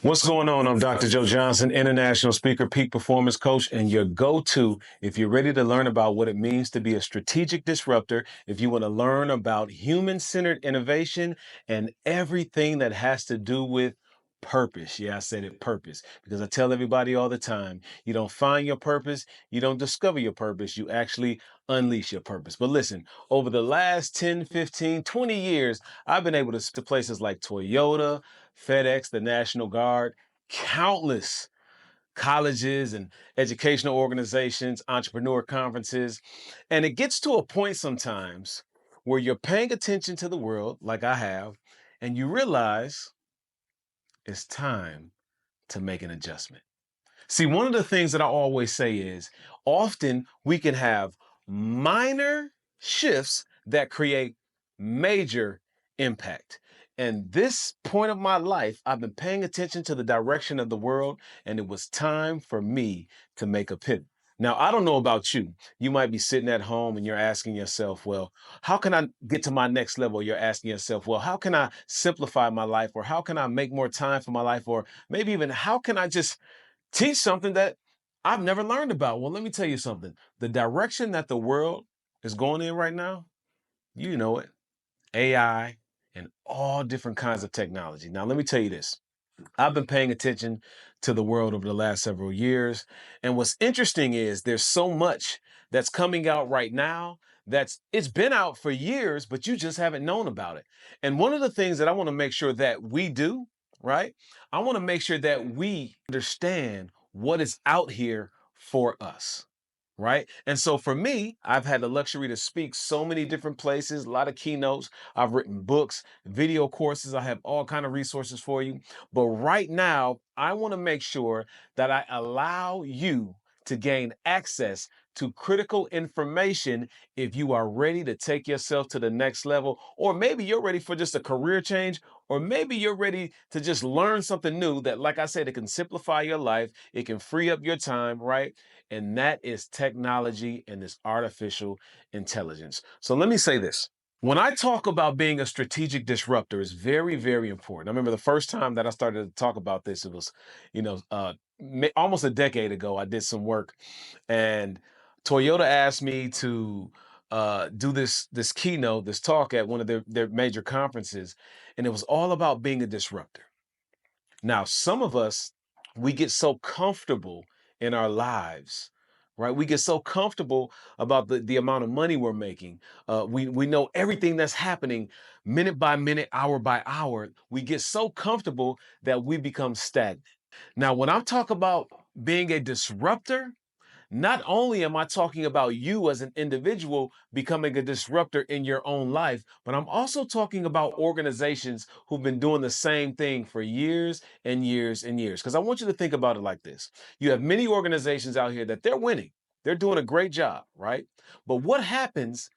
What's going on? I'm Dr. Joe Johnson, international speaker, peak performance coach, and your go-to if you're ready to learn about what it means to be a strategic disruptor, if you want to learn about human-centered innovation and everything that has to do with purpose. Yeah, I said it, purpose, because I tell everybody all the time, you don't find your purpose, you don't discover your purpose, you actually unleash your purpose. But listen, over the last 10, 15, 20 years, I've been able to to places like Toyota, FedEx, the National Guard, countless colleges and educational organizations, entrepreneur conferences. And it gets to a point sometimes where you're paying attention to the world, like I have, and you realize it's time to make an adjustment. See, one of the things that I always say is often we can have minor shifts that create major impact. And this point of my life, I've been paying attention to the direction of the world, and it was time for me to make a pivot. Now, I don't know about you. You might be sitting at home and you're asking yourself, well, how can I get to my next level? You're asking yourself, well, how can I simplify my life? Or how can I make more time for my life? Or maybe even how can I just teach something that I've never learned about? Well, let me tell you something. The direction that the world is going in right now, you know it, AI and all different kinds of technology. Now, let me tell you this. I've been paying attention to the world over the last several years. And what's interesting is there's so much that's coming out right now it's been out for years, but you just haven't known about it. And one of the things that I want to make sure that we do, right? I want to make sure that we understand what is out here for us. Right. And so for me, I've had the luxury to speak so many different places, a lot of keynotes. I've written books, video courses. I have all kind of resources for you. But right now, I want to make sure that I allow you to gain access to critical information if you are ready to take yourself to the next level, or maybe you're ready for just a career change, or maybe you're ready to just learn something new that, like I said, it can simplify your life, it can free up your time, right? And that is technology and this artificial intelligence. So let me say this. When I talk about being a strategic disruptor, it's very, very important. I remember the first time that I started to talk about this, it was, almost a decade ago. I did some work, and Toyota asked me to do this keynote, this talk at one of their major conferences, and it was all about being a disruptor. Now, some of us, we get so comfortable in our lives, right? We get so comfortable about the amount of money we're making. We know everything that's happening minute by minute, hour by hour. We get so comfortable that we become stagnant. Now, when I'm talking about being a disruptor, not only am I talking about you as an individual becoming a disruptor in your own life, but I'm also talking about organizations who've been doing the same thing for years and years and years. Because I want you to think about it like this. You have many organizations out here that they're winning. They're doing a great job, right? But what happens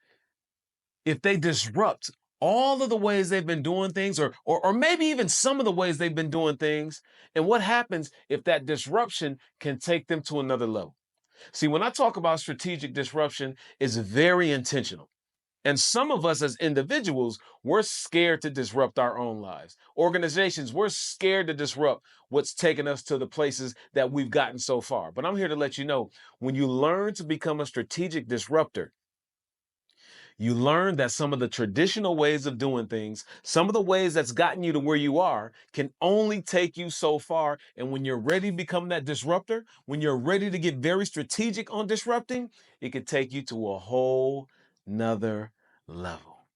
if they disrupt all of the ways they've been doing things, or maybe even some of the ways they've been doing things? And what happens if that disruption can take them to another level? See, when I talk about strategic disruption, it's very intentional. And some of us as individuals, we're scared to disrupt our own lives. Organizations, we're scared to disrupt what's taken us to the places that we've gotten so far. But I'm here to let you know, when you learn to become a strategic disruptor, you learn that some of the traditional ways of doing things, some of the ways that's gotten you to where you are, can only take you so far. And when you're ready to become that disruptor, when you're ready to get very strategic on disrupting, it could take you to a whole nother level.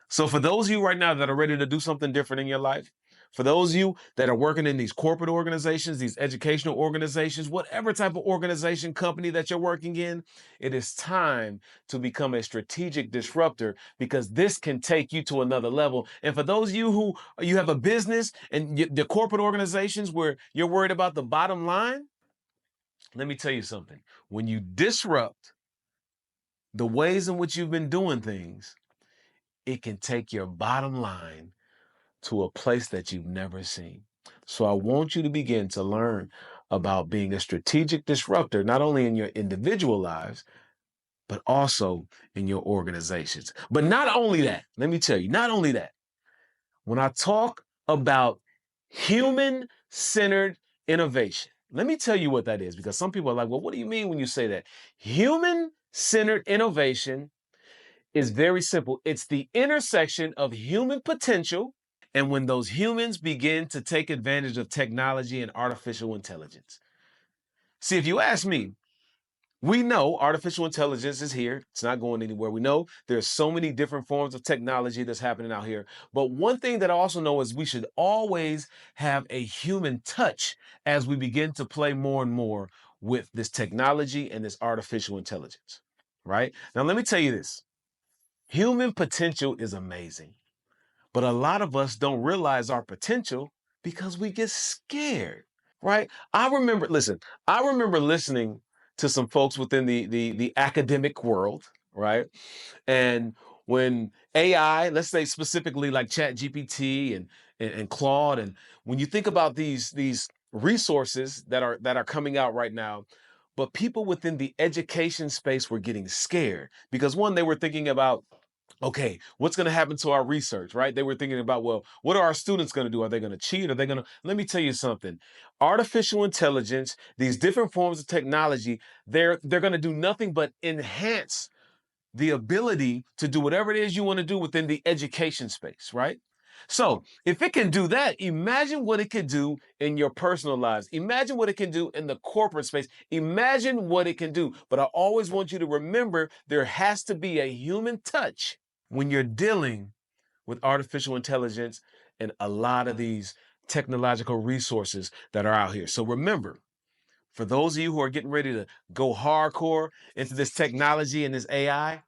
So for those of you right now that are ready to do something different in your life, for those of you that are working in these corporate organizations, these educational organizations, whatever type of organization, company that you're working in, it is time to become a strategic disruptor, because this can take you to another level. And for those of you who you have a business and the corporate organizations where you're worried about the bottom line, let me tell you something. When you disrupt the ways in which you've been doing things, it can take your bottom line to a place that you've never seen. So I want you to begin to learn about being a strategic disruptor, not only in your individual lives, but also in your organizations. But not only that, let me tell you, not only that, when I talk about human centered innovation. Let me tell you what that is, because some people are like, well, what do you mean when you say that? Human centered innovation is very simple. It's the intersection of human potential and when those humans begin to take advantage of technology and artificial intelligence. See, if you ask me, we know artificial intelligence is here. It's not going anywhere. We know there's so many different forms of technology that's happening out here. But one thing that I also know is we should always have a human touch as we begin to play more and more with this technology and this artificial intelligence, right? Now, let me tell you this. Human potential is amazing, but a lot of us don't realize our potential because we get scared, right? I remember listening to some folks within the academic world, right? And when AI, let's say specifically like Chat GPT and Claude, and when you think about these resources that are coming out right now, but people within the education space were getting scared because one, they were thinking about, okay, what's going to happen to our research, right? They were thinking about, well, what are our students going to do? Are they going to cheat? Are they going to, let me tell you something. Artificial intelligence, these different forms of technology, they're going to do nothing but enhance the ability to do whatever it is you want to do within the education space, right? So if it can do that, imagine what it could do in your personal lives. Imagine what it can do in the corporate space. Imagine what it can do. But I always want you to remember there has to be a human touch when you're dealing with artificial intelligence and a lot of these technological resources that are out here. So remember, for those of you who are getting ready to go hardcore into this technology and this AI,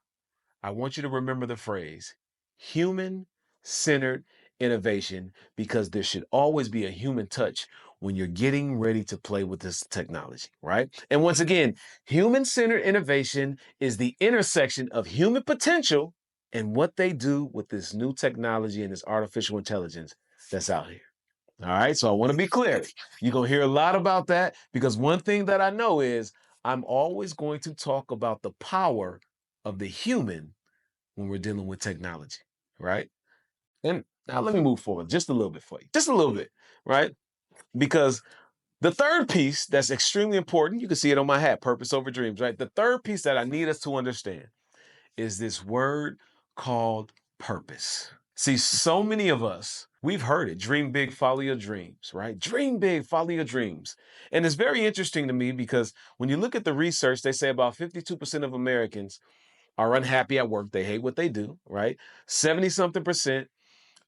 I want you to remember the phrase human centered innovation, because there should always be a human touch when you're getting ready to play with this technology, right? And once again, human centered innovation is the intersection of human potential and what they do with this new technology and this artificial intelligence that's out here. All right, so I want to be clear. You're going to hear a lot about that because one thing that I know is I'm always going to talk about the power of the human when we're dealing with technology, right? And now let me move forward just a little bit for you, just a little bit, right? Because the third piece that's extremely important, you can see it on my hat, purpose over dreams, right? The third piece that I need us to understand is this word called purpose. See, so many of us, we've heard it, dream big, follow your dreams, right? Dream big, follow your dreams. And it's very interesting to me because when you look at the research, they say about 52% of Americans are unhappy at work. They hate what they do, right? 70 something percent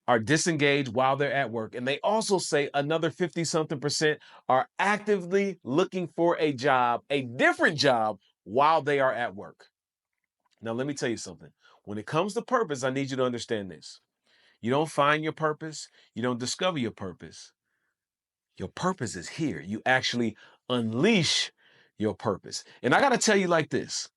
are disengaged while they're at work. And they also say another 50 something percent are actively looking for a job, a different job while they are at work. Now, let me tell you something. When it comes to purpose, I need you to understand this. You don't find your purpose, you don't discover your purpose. Your purpose is here. You actually unleash your purpose. And I got to tell you like this.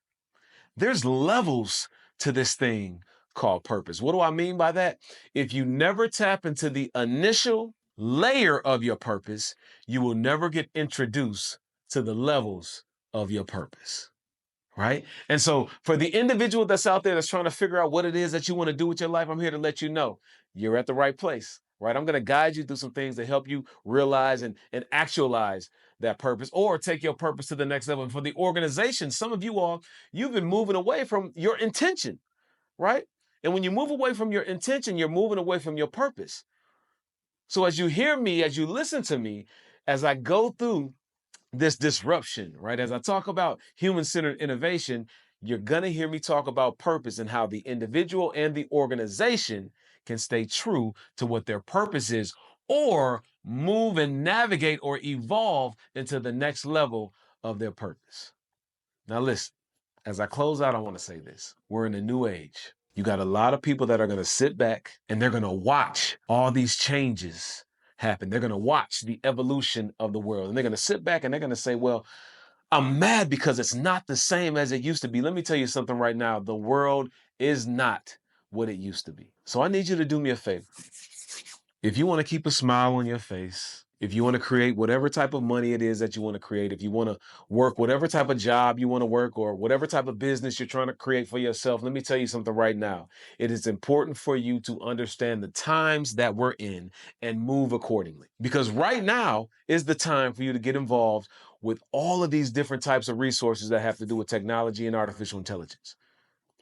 There's levels to this thing called purpose. What do I mean by that? If you never tap into the initial layer of your purpose, you will never get introduced to the levels of your purpose. Right? And so, for the individual that's out there that's trying to figure out what it is that you want to do with your life, I'm here to let you know you're at the right place. Right? I'm going to guide you through some things to help you realize and actualize that purpose or take your purpose to the next level. And for the organization, some of you all, you've been moving away from your intention, right? And when you move away from your intention, you're moving away from your purpose. So as you hear me, as you listen to me, as I go through this disruption, right? As I talk about human-centered innovation, you're going to hear me talk about purpose and how the individual and the organization can stay true to what their purpose is or move and navigate or evolve into the next level of their purpose. Now listen, as I close out, I want to say this. We're in a new age. You got a lot of people that are going to sit back and they're going to watch all these changes happen. They're going to watch the evolution of the world and they're going to sit back and they're going to say, well, I'm mad because it's not the same as it used to be. Let me tell you something right now. The world is not what it used to be. So I need you to do me a favor. If you want to keep a smile on your face, If you want to create whatever type of money it is that you want to create, if you want to work whatever type of job you want to work or whatever type of business you're trying to create for yourself, let me tell you something right now. It is important for you to understand the times that we're in and move accordingly. Because right now is the time for you to get involved with all of these different types of resources that have to do with technology and artificial intelligence.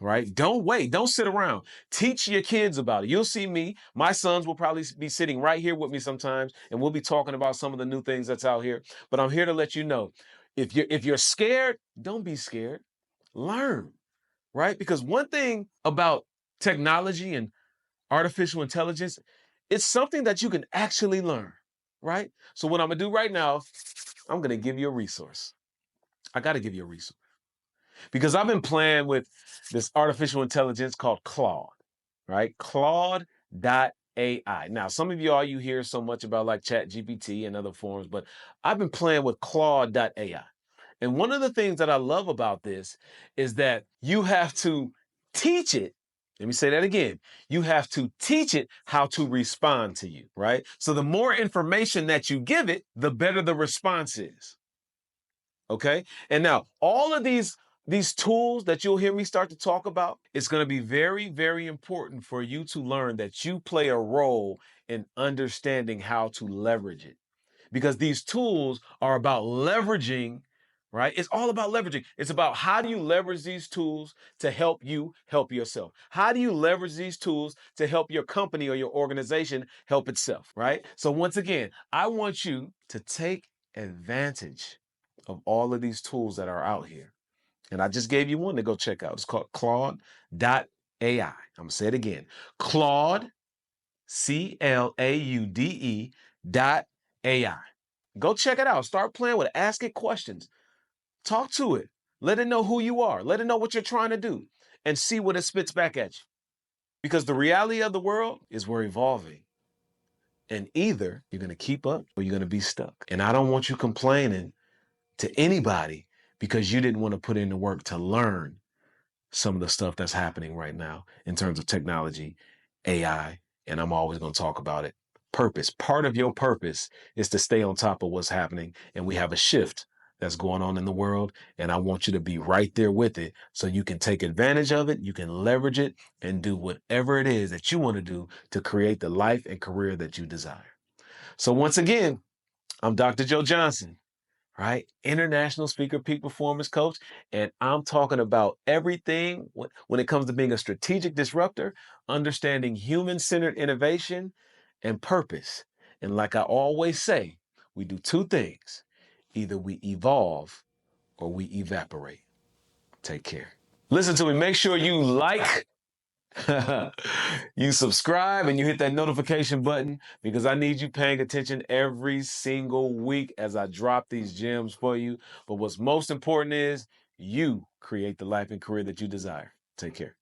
Right? Don't wait. Don't sit around. Teach your kids about it. You'll see me. My sons will probably be sitting right here with me sometimes, and we'll be talking about some of the new things that's out here. But I'm here to let you know, if you're scared, don't be scared. Learn, right? Because one thing about technology and artificial intelligence, it's something that you can actually learn, right? So what I'm gonna do right now, I'm gonna give you a resource. I got to give you a resource because I've been playing with this artificial intelligence called Claude, right? Claude.ai. Now, some of you hear so much about like Chat GPT and other forms, but I've been playing with Claude.ai. And one of the things that I love about this is that you have to teach it. Let me say that again. You have to teach it how to respond to you, right? So the more information that you give it, the better the response is. Okay. And now all of these tools that you'll hear me start to talk about, it's going to be very, very important for you to learn that you play a role in understanding how to leverage it. Because these tools are about leveraging, right? It's all about leveraging. It's about how do you leverage these tools to help you help yourself? How do you leverage these tools to help your company or your organization help itself, right? So once again, I want you to take advantage of all of these tools that are out here. And I just gave you one to go check out. It's called Claude.ai. I'm going to say it again. Claude, Claude dot AI. Go check it out. Start playing with it. Ask it questions. Talk to it. Let it know who you are. Let it know what you're trying to do and see what it spits back at you. Because the reality of the world is we're evolving. And either you're going to keep up or you're going to be stuck. And I don't want you complaining to anybody because you didn't want to put in the work to learn some of the stuff that's happening right now in terms of technology, AI, and I'm always going to talk about it. Purpose. Part of your purpose is to stay on top of what's happening, and we have a shift that's going on in the world, and I want you to be right there with it so you can take advantage of it, you can leverage it, and do whatever it is that you want to do to create the life and career that you desire. So once again, I'm Dr. Joe Johnson, right? International speaker, peak performance coach. And I'm talking about everything when it comes to being a strategic disruptor, understanding human-centered innovation and purpose. And like I always say, we do two things. Either we evolve or we evaporate. Take care. Listen to me. Make sure you like, you subscribe, and you hit that notification button because I need you paying attention every single week as I drop these gems for you. But what's most important is you create the life and career that you desire. Take care.